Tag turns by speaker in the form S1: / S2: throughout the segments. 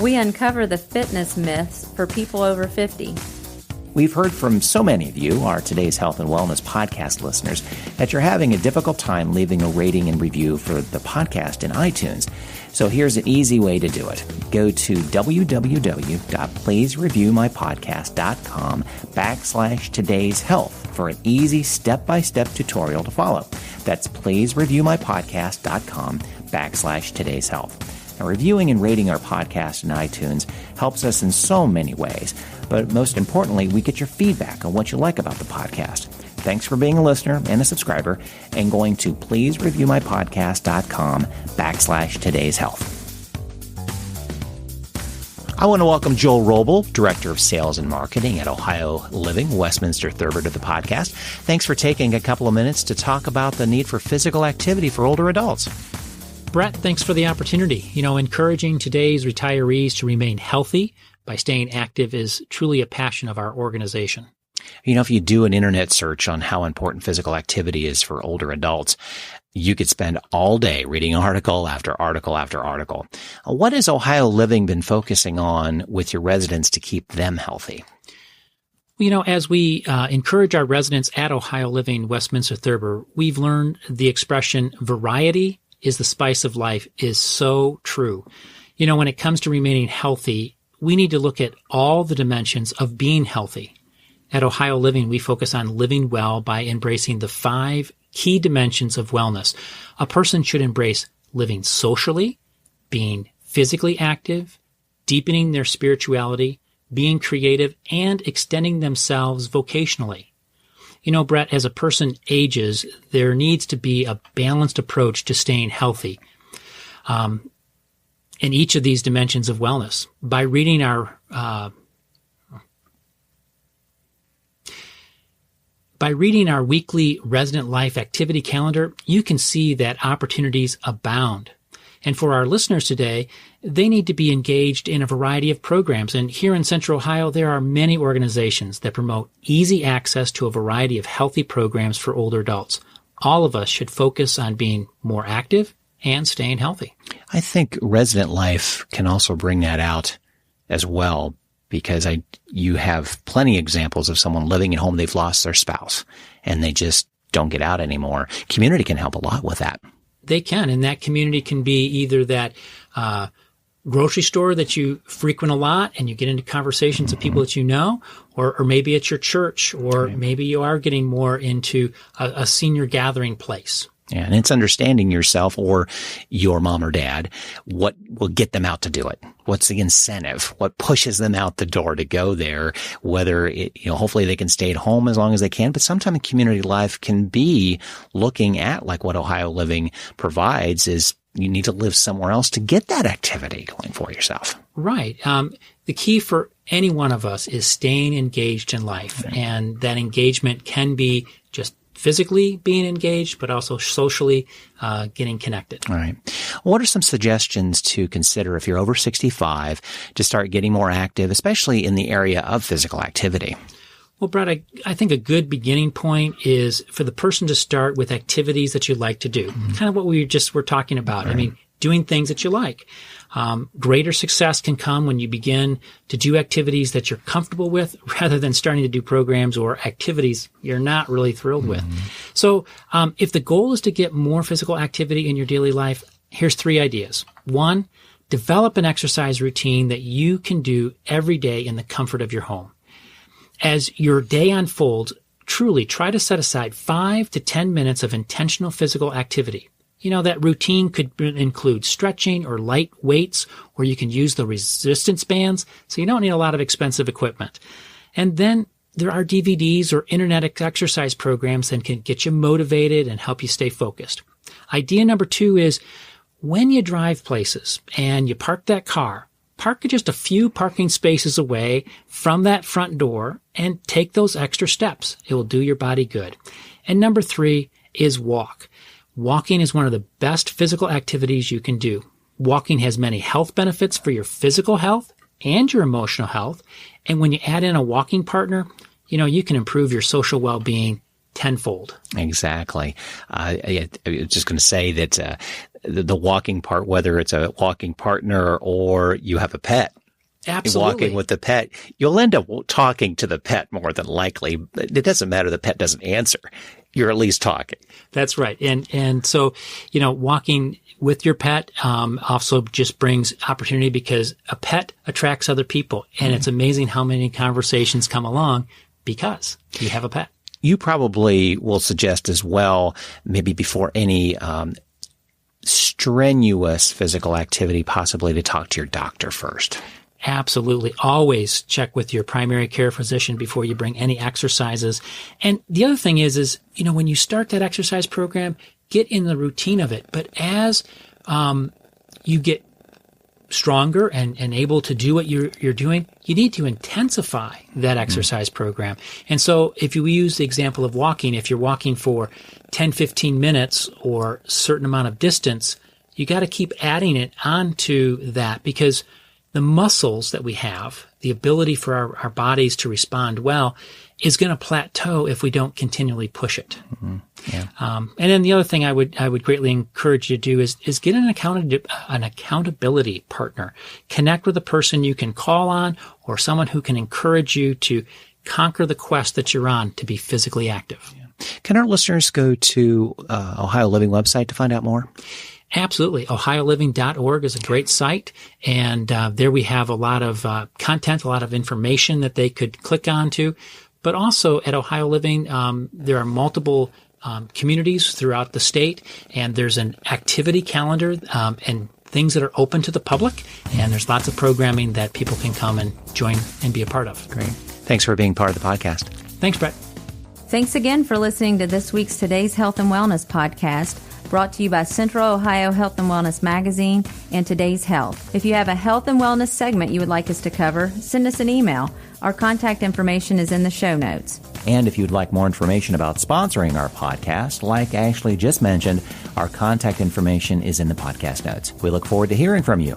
S1: We uncover the fitness myths for people over 50.
S2: We've heard from so many of you, our Today's Health and Wellness podcast listeners, that you're having a difficult time leaving a rating and review for the podcast in iTunes. So here's an easy way to do it. Go to www.pleasereviewmypodcast.com/today's health for an easy step-by-step tutorial to follow. That's pleasereviewmypodcast.com/today's health. Now, reviewing and rating our podcast in iTunes helps us in so many ways, but most importantly, we get your feedback on what you like about the podcast. Thanks for being a listener and a subscriber and going to pleasereviewmypodcast.com/today's health. I want to welcome Joel Roble, Director of Sales and Marketing at Ohio Living, Westminster Thurber, to the podcast. Thanks for taking a couple of minutes to talk about the need for physical activity for older adults.
S3: Brett, thanks for the opportunity. Encouraging today's retirees to remain healthy by staying active is truly a passion of our organization.
S2: If you do an internet search on how important physical activity is for older adults, you could spend all day reading article after article after article. What has Ohio Living been focusing on with your residents to keep them healthy?
S3: As we encourage our residents at Ohio Living Westminster Thurber, we've learned the expression variety is the spice of life is so true. When it comes to remaining healthy, we need to look at all the dimensions of being healthy. At Ohio Living, we focus on living well by embracing the 5 key dimensions of wellness. A person should embrace living socially, being physically active, deepening their spirituality, being creative, and extending themselves vocationally. Brett, as a person ages, there needs to be a balanced approach to staying healthy in each of these dimensions of wellness. By reading our weekly resident life activity calendar, you can see that opportunities abound. And for our listeners today, they need to be engaged in a variety of programs. And here in Central Ohio, there are many organizations that promote easy access to a variety of healthy programs for older adults. All of us should focus on being more active and staying healthy.
S2: I think resident life can also bring that out as well, because you have plenty of examples of someone living at home, they've lost their spouse, and they just don't get out anymore. Community can help a lot with that.
S3: They can, and that community can be either that grocery store that you frequent a lot and you get into conversations with people that you know, or maybe it's your church, or maybe you are getting more into a senior gathering place.
S2: Yeah, and it's understanding yourself or your mom or dad, what will get them out to do it. What's the incentive? What pushes them out the door to go there? Whether hopefully they can stay at home as long as they can, but sometimes community life can be looking at like what Ohio Living provides is you need to live somewhere else to get that activity going for yourself.
S3: Right. The key for any one of us is staying engaged in life, and that engagement can be just physically being engaged, but also socially getting connected.
S2: All right. What are some suggestions to consider if you're over 65 to start getting more active, especially in the area of physical activity?
S3: Well, Brett, I think a good beginning point is for the person to start with activities that you like to do. Kind of what we just were talking about. Right. I mean, doing things that you like. Greater success can come when you begin to do activities that you're comfortable with rather than starting to do programs or activities you're not really thrilled with. So if the goal is to get more physical activity in your daily life, here's 3 ideas. 1, develop an exercise routine that you can do every day in the comfort of your home. As your day unfolds, truly try to set aside 5 to 10 minutes of intentional physical activity. That routine could include stretching or light weights, or you can use the resistance bands, so you don't need a lot of expensive equipment. And then there are DVDs or internet exercise programs that can get you motivated and help you stay focused. Idea number 2 is when you drive places and you park that car, park just a few parking spaces away from that front door and take those extra steps. It will do your body good. And number 3 is walk. Walking is one of the best physical activities you can do. Walking has many health benefits for your physical health and your emotional health. And when you add in a walking partner, you can improve your social well-being tenfold.
S2: Exactly. I was just going to say that the walking part, whether it's a walking partner or you have a pet,
S3: Absolutely.
S2: walking with the pet, you'll end up talking to the pet more than likely. It doesn't matter the pet doesn't answer. You're at least talking.
S3: That's right. And so, walking with your pet also just brings opportunity because a pet attracts other people. And it's amazing how many conversations come along because you have a pet.
S2: You probably will suggest as well, maybe before any strenuous physical activity, possibly to talk to your doctor first.
S3: Absolutely. Always check with your primary care physician before you bring any exercises. And the other thing is, when you start that exercise program, get in the routine of it. But as you get stronger and able to do what you're doing, you need to intensify that exercise program. And so if you use the example of walking, if you're walking for 10, 15 minutes or a certain amount of distance, you got to keep adding it onto that because the muscles that we have, the ability for our bodies to respond well, is going to plateau if we don't continually push it.
S2: Mm-hmm. Yeah.
S3: And then the other thing I would greatly encourage you to do is get an accountability partner. Connect with a person you can call on or someone who can encourage you to conquer the quest that you're on to be physically active.
S2: Yeah. Can our listeners go to Ohio Living website to find out more?
S3: Absolutely. OhioLiving.org is a great site. And there we have a lot of content, a lot of information that they could click onto. But also at Ohio Living, there are multiple communities throughout the state. And there's an activity calendar and things that are open to the public. And there's lots of programming that people can come and join and be a part of.
S2: Great. Thanks for being part of the podcast.
S3: Thanks, Brett.
S1: Thanks again for listening to this week's Today's Health and Wellness podcast, brought to you by Central Ohio Health and Wellness Magazine and Today's Health. If you have a health and wellness segment you would like us to cover, send us an email. Our contact information is in the show notes.
S2: And if you'd like more information about sponsoring our podcast, like Ashley just mentioned, our contact information is in the podcast notes. We look forward to hearing from you.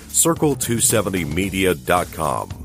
S4: Circle270media.com